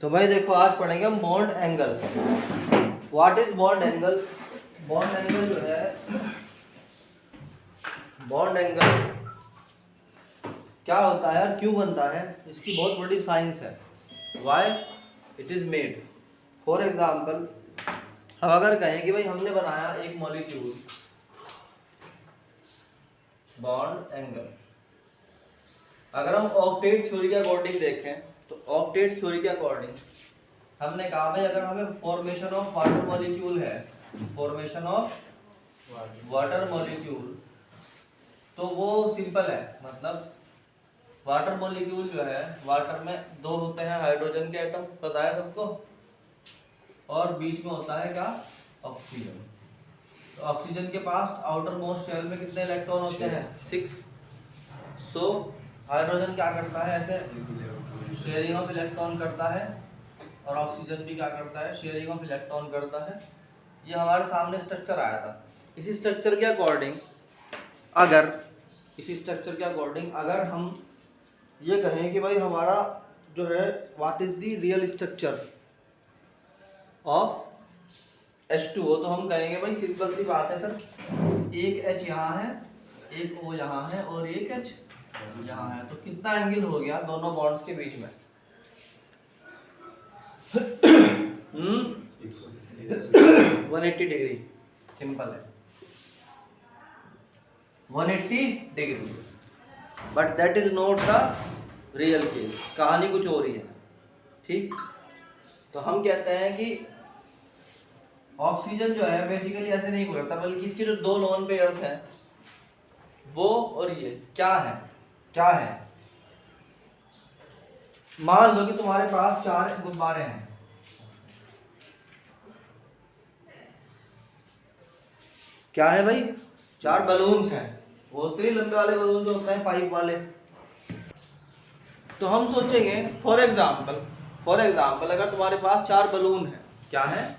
तो भाई देखो आज पढ़ेंगे हम bond angle. What is bond angle? Bond angle जो है, बॉन्ड एंगल क्या होता है और क्यों बनता है, इसकी बहुत बड़ी साइंस है। Why it is made. For example, हम अगर कहें कि भाई हमने बनाया एक मॉलिक्यूल, बॉन्ड एंगल। अगर हम ऑक्टेट थ्योरी के अकॉर्डिंग देखें तो ऑक्टेट थ्योरी के अकॉर्डिंग हमने कहा भाई अगर हमें फॉर्मेशन ऑफ वाटर मॉलिक्यूल है, फॉर्मेशन ऑफ वाटर मॉलिक्यूल, तो वो सिंपल है। मतलब वाटर मॉलिक्यूल जो है, वाटर में दो होते हैं हाइड्रोजन के एटम, पता है सबको, और बीच में होता है क्या, ऑक्सीजन। तो ऑक्सीजन के पास आउटर मोस्ट शेल में कितने इलेक्ट्रॉन होते हैं? 6। सो हाइड्रोजन क्या करता है, ऐसे शेयरिंग ऑफ इलेक्ट्रॉन करता है, और ऑक्सीजन भी क्या करता है, शेयरिंग ऑफ इलेक्ट्रॉन करता है। ये हमारे सामने स्ट्रक्चर आया था। इसी स्ट्रक्चर के अकॉर्डिंग अगर हम ये कहें कि भाई हमारा जो है what is the real structure of H2O, तो हम कहेंगे भाई सिंपल सी बात है सर, एक H यहाँ है, एक O यहाँ है और एक H यहाँ है। तो कितना एंगल हो गया दोनों बॉन्ड्स के बीच में? 180 डिग्री। सिंपल है, 180 degree. But that is not the real case. कहानी कुछ और ही है। ठीक, तो हम कहते हैं कि ऑक्सीजन जो है बेसिकली ऐसे नहीं गुजरता, बल्कि इसके जो दो लोन पेयर्स हैं वो और ये क्या है। मान लो कि तुम्हारे पास 4 गुब्बारे हैं। क्या है भाई? 4 बलून्स हैं। वो तो लंबे वाले बलून जो होते हैं पाइप वाले। तो हम सोचेंगे फॉर एग्जाम्पल अगर तुम्हारे पास 4 बलून है, क्या है,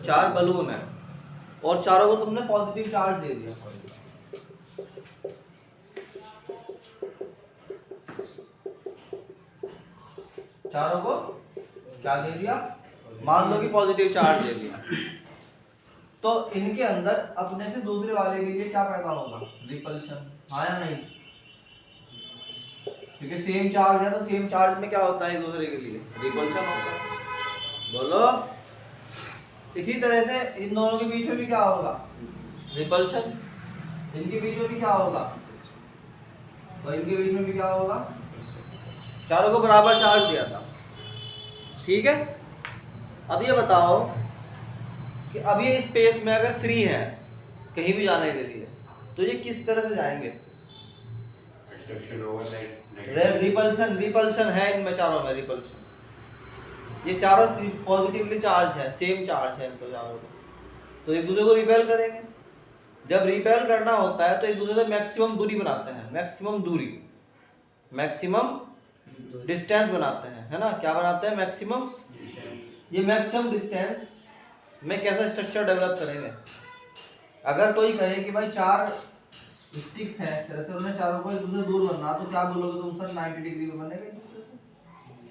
4 बलून है, और चारों को तुमने पॉजिटिव चार्ज दे दिया। चारों को क्या दे दिया? मान लो कि पॉजिटिव चार्ज दे दिया। तो इनके अंदर अपने से दूसरे वाले के लिए क्या पैदा होगा? रिपल्शन। हाँ या नहीं? क्योंकि सेम चार्ज है, तो सेम चार्ज में क्या होता है एक दूसरे के लिए? रिपल्शन होता है। बोलो। इसी तरह से इन दोनों के बीच में भी क्या होगा? रिपल्शन। इनके बीच में भी क्या होगा? तो इनके बीच में भी क्या होगा? चारों को बराबर चार्ज दिया था। ठीक है, अब ये बताओ कि अब ये स्पेस में अगर फ्री है कहीं भी जाने के लिए, तो ये किस तरह से जाएंगे? रिपल्शन है इनमें चारों में। रिपल्शन, ये चारों पॉजिटिवली चार्ज है, सेम चार्ज है तो चारों को, तो एक दूसरे को रिपेल करेंगे। जब रिपेल करना होता है तो एक दूसरे से मैक्सिमम दूरी बनाते हैं, मैक्सिमम डिस्टेंस बनाते हैं, है ना? क्या बनाते हैं? मैक्सिमम। ये मैक्सिमम डिस्टेंस में कैसा स्ट्रक्चर डेवलप करेंगे? अगर कोई कहे कि भाई 4 स्टिक्स हैं, इस तरह से उन्हें चारों को एक दूसरे से दूर बनना, तो क्या बोलोगे तुम सर? 90 डिग्री में बनेगा एक दूसरे से,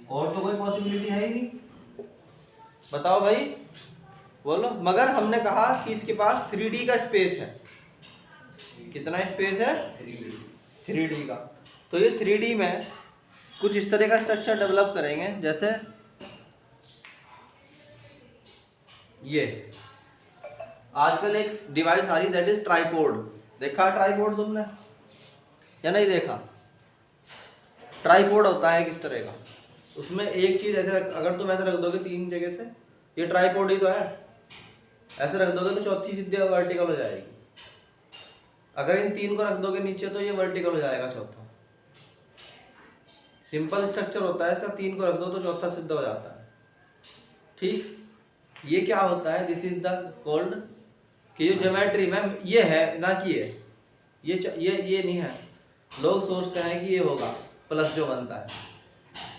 और तो कोई पॉसिबिलिटी है ही नहीं। बताओ भाई, बोलो। मगर हमने कहा कि इसके पास 3D का स्पेस है। कितना स्पेस है? 3D का। तो ये 3D में कुछ इस तरह का स्ट्रक्चर डेवलप करेंगे, जैसे ये आजकल एक डिवाइस आ रही, दैट इज ट्राइपॉड। देखा ट्राइपॉड तुमने या नहीं देखा? ट्राइपॉड होता है किस तरह का? उसमें एक चीज ऐसे अगर तुम ऐसे रख दोगे 3 जगह से, ये ट्राइपॉड ही तो है, ऐसे रख दोगे तो चौथी सीधी वर्टिकल हो जाएगी। अगर इन 3 को रख दोगे नीचे तो ये वर्टिकल हो जाएगा चौथा। सिंपल स्ट्रक्चर होता है इसका, 3 को रख दो तो चौथा सिद्ध हो जाता है। ठीक, ये क्या होता है? दिस इज द कॉल्ड कि जो ज्योमेट्री में ये है ना कि ये नहीं है। लोग सोचते हैं कि ये होगा प्लस जो बनता है,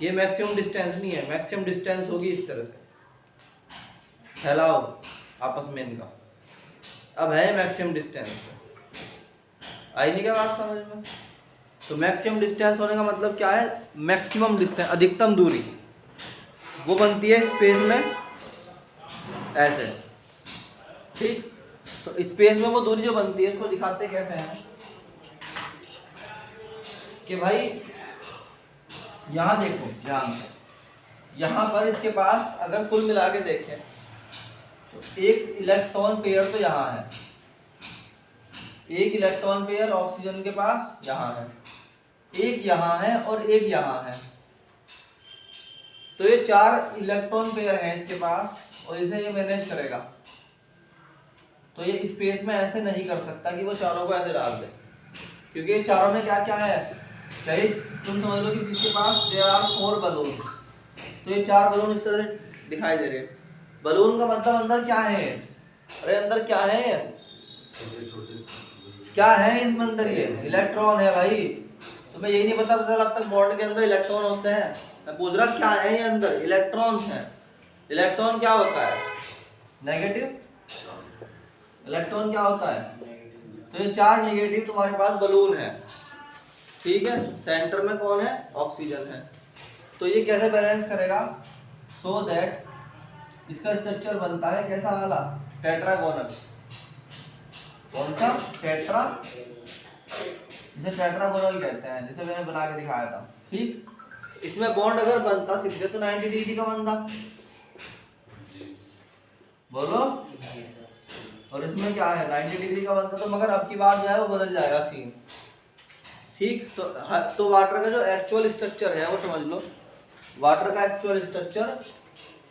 ये मैक्सिमम डिस्टेंस नहीं है। मैक्सिमम डिस्टेंस होगी इस तरह से, फैलाओ आपस में इनका। अब है मैक्सिमम डिस्टेंस, आई नहीं क्या बात समझ में? तो मैक्सिमम डिस्टेंस होने का मतलब क्या है? मैक्सिमम डिस्टेंस, अधिकतम दूरी। वो बनती है स्पेस में ऐसे, ठीक। तो स्पेस में वो दूरी जो बनती है उसको दिखाते कैसे हैं कि भाई यहाँ देखो ध्यान से, यहाँ पर इसके पास अगर कुल मिला के देखें तो एक इलेक्ट्रॉन पेयर तो यहाँ है, एक इलेक्ट्रॉन पेयर ऑक्सीजन के पास यहाँ है, एक यहाँ है और एक यहाँ है। तो ये 4 इलेक्ट्रॉन पेयर हैं इसके पास और इसे ये मैनेज करेगा। तो ये स्पेस में ऐसे नहीं कर सकता कि वो चारों को ऐसे डाल दे, क्योंकि ये चारों में क्या क्या है, चाहे तुम समझ लो कि जिसके पास देयर आर 4 बलून, तो ये 4 बलून इस तरह से दिखाई दे रहे हैं। बलून का मतलब अंदर क्या है, अरे अंदर क्या है, क्या है इसमें अंदर, ये इलेक्ट्रॉन है भाई। तुम्हें यही नहीं पता अब तक बॉन्ड के अंदर इलेक्ट्रॉन होते हैं। मैं पूछ रहा क्या है, ये अंदर इलेक्ट्रॉन्स हैं। इलेक्ट्रॉन क्या होता है, नेगेटिव। इलेक्ट्रॉन क्या होता है, तो ये 4 नेगेटिव तुम्हारे पास बलून है, ठीक है। सेंटर में कौन है, ऑक्सीजन है। तो ये कैसे बैलेंस करेगा, सो दैट इसका स्ट्रक्चर बनता है कैसा वाला, टेट्रागोनल। कौन सा, टेट्रा, जिसे टेट्रागोनल कहते हैं, जिसे मैंने बना के दिखाया था, ठीक। इसमें बॉन्ड अगर बनता सीधे तो 90 डिग्री का बनता, बोलो। और इसमें क्या है, 90 डिग्री का बनता, तो मगर अब की बार जो है वो बदल जाएगा सीन, ठीक। तो वाटर का जो एक्चुअल स्ट्रक्चर है वो समझ लो। वाटर का एक्चुअल स्ट्रक्चर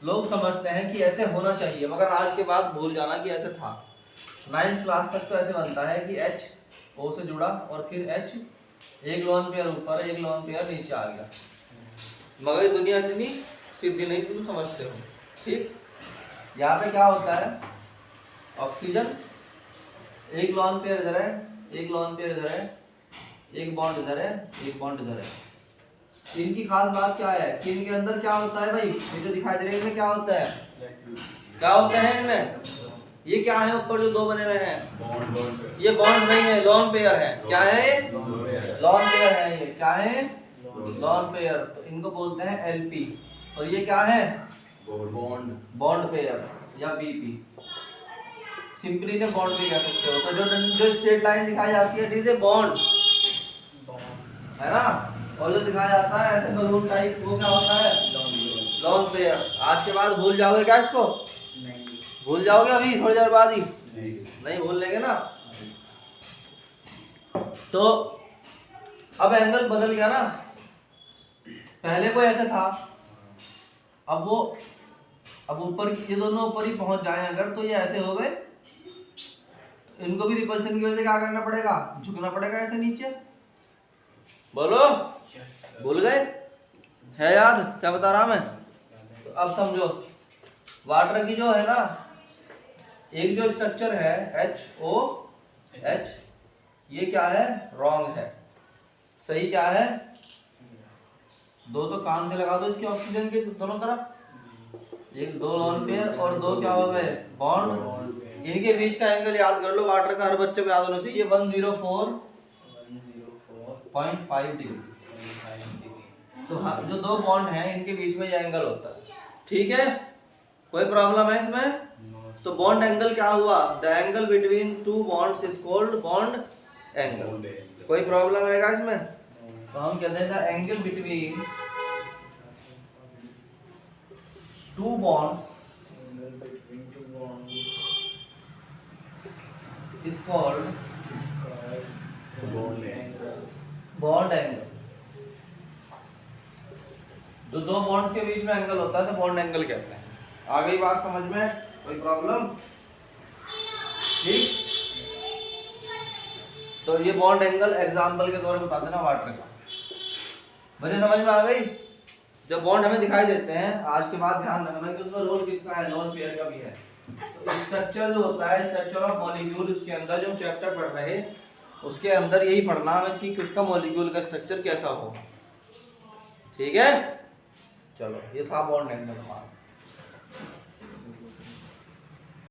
लोग समझते हैं कि ऐसे होना चाहिए, मगर आज के बाद भूल जाना कि ऐसे था। 9th क्लास तक तो ऐसे बनता है कि H O से जुड़ा और फिर H, एक लोन पेयर ऊपर, एक लोन पेयर नीचे आ गया। मगर दुनिया इतनी सीधी नहीं, तुम समझते हो, ठीक। यहाँ पे क्या होता है, ऑक्सीजन, एक लोन पेयर इधर है, एक लोन पेयर इधर है, एक बॉन्ड इधर है, एक बॉन्ड इधर है। इनकी खास बात क्या है कि इनके अंदर क्या होता है भाई, ये जो दिखाई दे रहे हैं इनमें क्या होता है, क्या होता है इनमें, ये क्या है ऊपर जो 2 बने हुए हैं, ये बॉन्ड नहीं है, लोन पेयर है। क्या है ये, लोन पेयर है। ये क्या है, लोन पेयर। तो इनको बोलते हैं एलपी। और ये क्या है, बॉन्ड पेयर या बीपी। सिंपली ने बॉन्ड भी कह सकते हो। तो जो स्ट्रेट लाइन दिखाई जाती है इट इज ए बॉन्ड, है ना। और जो दिखाया जाता है ऐसे बलून टाइप, वो क्या होता है, लोन पेयर। आज के बाद भूल जाओगे क्या इसको, नहीं भूल जाओगे अभी थोड़ी देर बाद ही, नहीं भूल लेंगे ना। तो अब एंगल बदल गया ना, पहले कोई ऐसे था, अब ऊपर, ये दोनों ऊपर ही पहुंच जाए अगर, तो ये ऐसे हो गए। इनको भी रिपल्शन की वजह से क्या करना पड़ेगा, झुकना पड़ेगा ऐसे नीचे। बोलो, भूल गए, है याद क्या बता रहा मैं। तो अब समझो, वाटर की जो है ना, एक जो स्ट्रक्चर है HOH, ये क्या है, रॉन्ग है। सही क्या है, 2 तो कान से लगा दो इसके ऑक्सीजन के दोनों तरफ, एक 2 लोन पेयर और 2 क्या हो गए, बॉन्ड। इनके बीच का एंगल याद कर लो, वाटर का हर बच्चे को याद होना चाहिए, ये 104.5 डिग्री। तो जो 2 बॉन्ड हैं इनके बीच में ये एंगल होता है, ठीक है। कोई प्रॉब्लम है इसमें, तो बॉन्ड एंगल क्या हुआ, the angle between 2 bonds is called bond angle. कोई प्रॉब्लम है क्या इसमें, तो हम कहते हैं angle between 2 bonds is called bond angle. जो 2 बॉन्ड के बीच में एंगल होता है तो बॉन्ड एंगल कहते हैं। आ गई बात समझ में, कोई प्रॉब्लम, ठीक। तो ये बॉन्ड एंगल एग्जांपल के तौर पर बता देना वाटर का, मुझे समझ में आ गई। जब बॉन्ड हमें दिखाई देते हैं, आज के बाद ध्यान रखना कि उसमें रोल किसका है, लोन पेयर का भी है। तो स्ट्रक्चर जो होता है, स्ट्रक्चर ऑफ मॉलिक्यूल, उसके अंदर जो चैप्टर पढ़ रहे उसके अंदर यही पढ़ना है कि किसका मॉलिक्यूल का स्ट्रक्चर कैसा हो, ठीक है। चलो, ये था बॉन्ड एंगल हमारा।